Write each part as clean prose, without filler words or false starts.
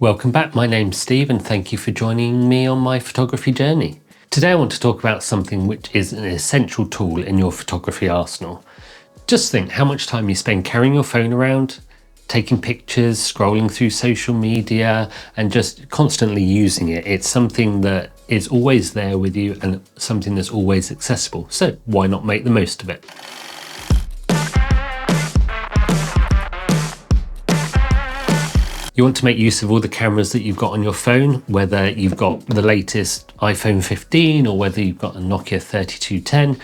Welcome back, my name's Steve and thank you for joining me on my photography journey. Today I want to talk about something which is an essential tool in your photography arsenal. Just think how much time you spend carrying your phone around, taking pictures, scrolling through social media and just constantly using it. It's something that is always there with you and something that's always accessible. So why not make the most of it? You want to make use of all the cameras that you've got on your phone, whether you've got the latest iPhone 15 or whether you've got a Nokia 3210,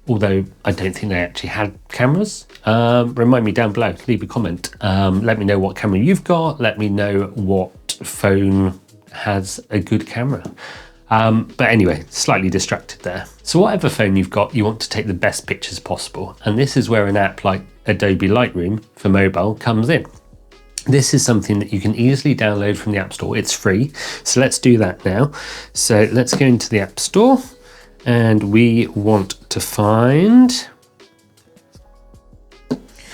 although I don't think they actually had cameras. Remind me down below, leave a comment. Let me know what camera you've got. Let me know what phone has a good camera. But anyway, slightly distracted there. So whatever phone you've got, you want to take the best pictures possible. And this is where an app like Adobe Lightroom for mobile comes in. This is something that you can easily download from the App Store. It's free. So let's do that now. So let's go into the App Store and we want to find,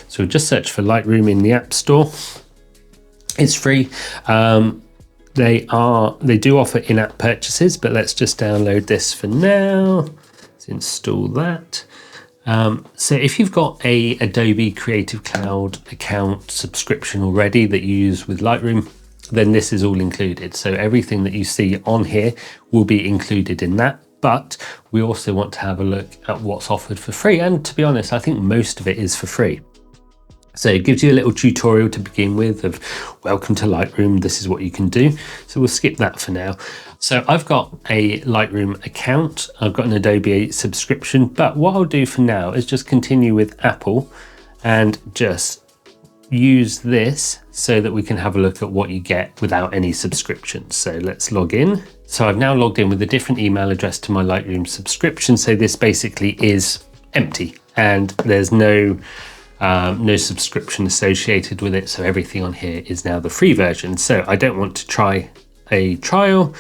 so we'll just search for Lightroom in the App Store. It's free. They do offer in-app purchases, but let's just download this for now. Let's install that. So if you've got a Adobe Creative Cloud account subscription already that you use with Lightroom, then this is all included. So everything that you see on here will be included in that. But we also want to have a look at what's offered for free. And to be honest, I think most of it is for free. So it gives you a little tutorial to begin with of welcome to Lightroom, this is what you can do. So we'll skip that for now. So I've got a Lightroom account, I've got an Adobe subscription, but what I'll do for now is just continue with Apple and just use this so that we can have a look at what you get without any subscriptions. So let's log in. So I've now logged in with a different email address to my Lightroom subscription. So this basically is empty and there's no subscription associated with it. So everything on here is now the free version. So I don't want to try a trial.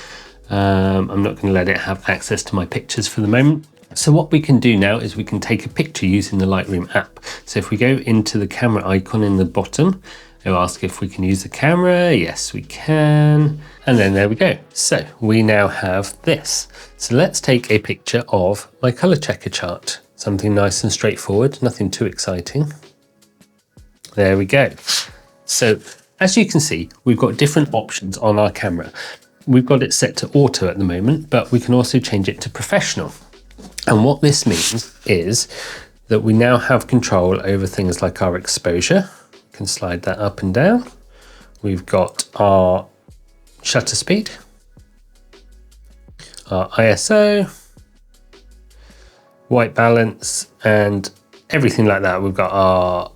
I'm not going to let it have access to my pictures for the moment. So what we can do now is we can take a picture using the Lightroom app. So if we go into the camera icon in the bottom, it'll ask if we can use the camera. Yes, we can. And then there we go. So we now have this. So let's take a picture of my color checker chart. Something nice and straightforward, nothing too exciting. There we go. So as you can see, we've got different options on our camera. We've got it set to auto at the moment, but we can also change it to professional. And what this means is that we now have control over things like our exposure. We can slide that up and down. We've got our shutter speed, our ISO, white balance, and everything like that. We've got our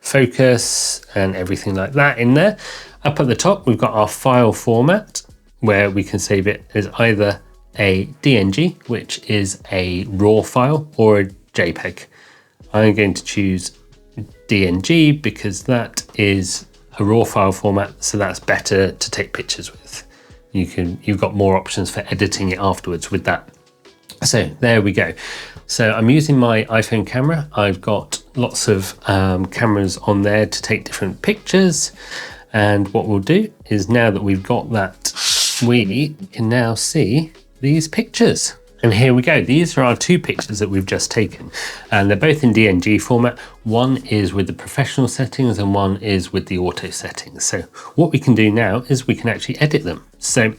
focus and everything like that in there. Up at the top, we've got our file format where we can save it as either a DNG, which is a RAW file, or a JPEG. I'm going to choose DNG because that is a RAW file format, so that's better to take pictures with. You've got more options for editing it afterwards with that. So there we go. So I'm using my iPhone camera. I've got lots of cameras on there to take different pictures. And what we'll do is now that we've got that, we can now see these pictures. And here we go. These are our two pictures that we've just taken. And they're both in DNG format. One is with the professional settings and one is with the auto settings. So what we can do now is we can actually edit them. So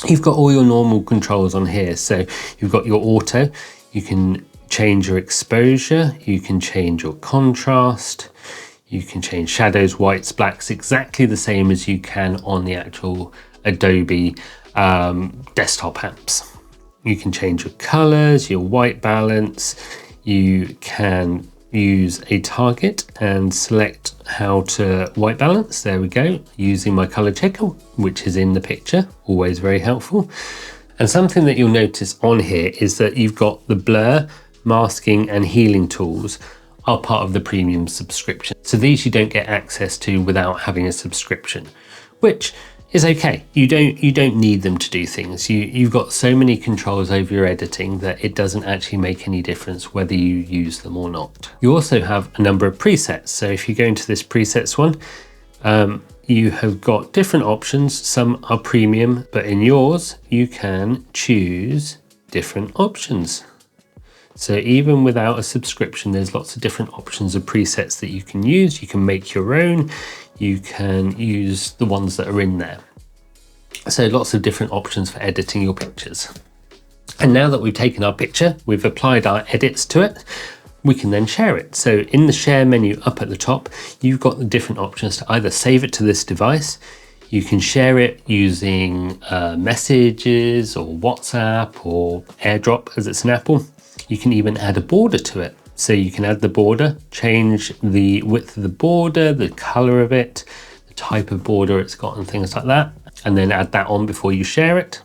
you've got all your normal controls on here. So you've got your auto, you can change your exposure, you can change your contrast, you can change shadows, whites, blacks, exactly the same as you can on the actual Adobe desktop apps. You can change your colors, your white balance, you can use a target and select how to white balance. There we go, using my color checker, which is in the picture, always very helpful. And something that you'll notice on here is that you've got the blur, masking and healing tools are part of the premium subscription. So these you don't get access to without having a subscription, which is okay. You don't need them to do things. You've got so many controls over your editing that it doesn't actually make any difference whether you use them or not. You also have a number of presets. So if you go into this presets one, You have got different options. Some are premium, but in yours, you can choose different options. So even without a subscription, there's lots of different options of presets that you can use. You can make your own. You can use the ones that are in there. So lots of different options for editing your pictures. And now that we've taken our picture, we've applied our edits to it, we can then share it. So in the share menu up at the top, you've got the different options to either save it to this device, you can share it using messages or WhatsApp or AirDrop as it's an Apple. You can even add a border to it. So you can add the border, change the width of the border, the color of it, the type of border it's got and things like that, and then add that on before you share it.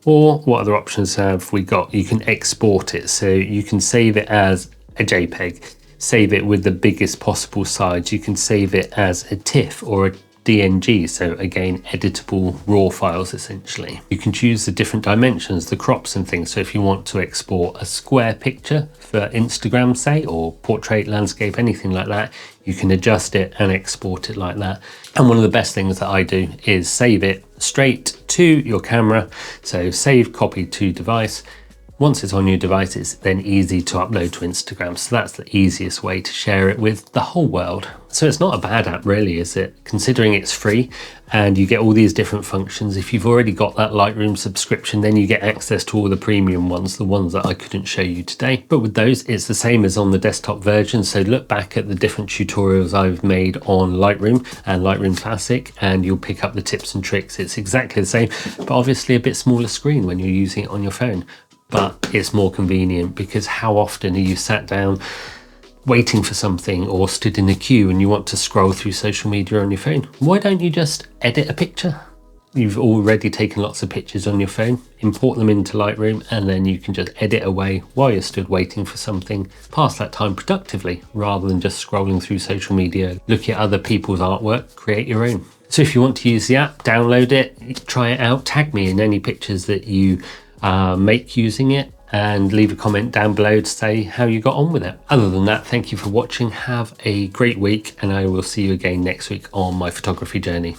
Or what other options have we got? You can export it. So you can save it as a JPEG, save it with the biggest possible size. You can save it as a TIFF or a DNG. So again, editable raw files essentially. You can choose the different dimensions, the crops and things. So if you want to export a square picture for Instagram, say, or portrait, landscape, anything like that, you can adjust it and export it like that. And one of the best things that I do is save it straight to your camera. So save, copy to device. Once it's on your device, it's then easy to upload to Instagram. So that's the easiest way to share it with the whole world. So it's not a bad app really, is it? Considering it's free and you get all these different functions. If you've already got that Lightroom subscription, then you get access to all the premium ones, the ones that I couldn't show you today. But with those, it's the same as on the desktop version. So look back at the different tutorials I've made on Lightroom and Lightroom Classic, and you'll pick up the tips and tricks. It's exactly the same, but obviously a bit smaller screen when you're using it on your phone. But it's more convenient because how often are you sat down waiting for something or stood in a queue and you want to scroll through social media on your phone? Why don't you just edit a picture? You've already taken lots of pictures on your phone, import them into Lightroom, and then you can just edit away while you're stood waiting for something, pass that time productively rather than just scrolling through social media, looking at other people's artwork, create your own. So if you want to use the app, download it, try it out, tag me in any pictures that you make using it, and leave a comment down below to say how you got on with it. Other than that, thank you for watching. Have a great week, and I will see you again next week on my photography journey.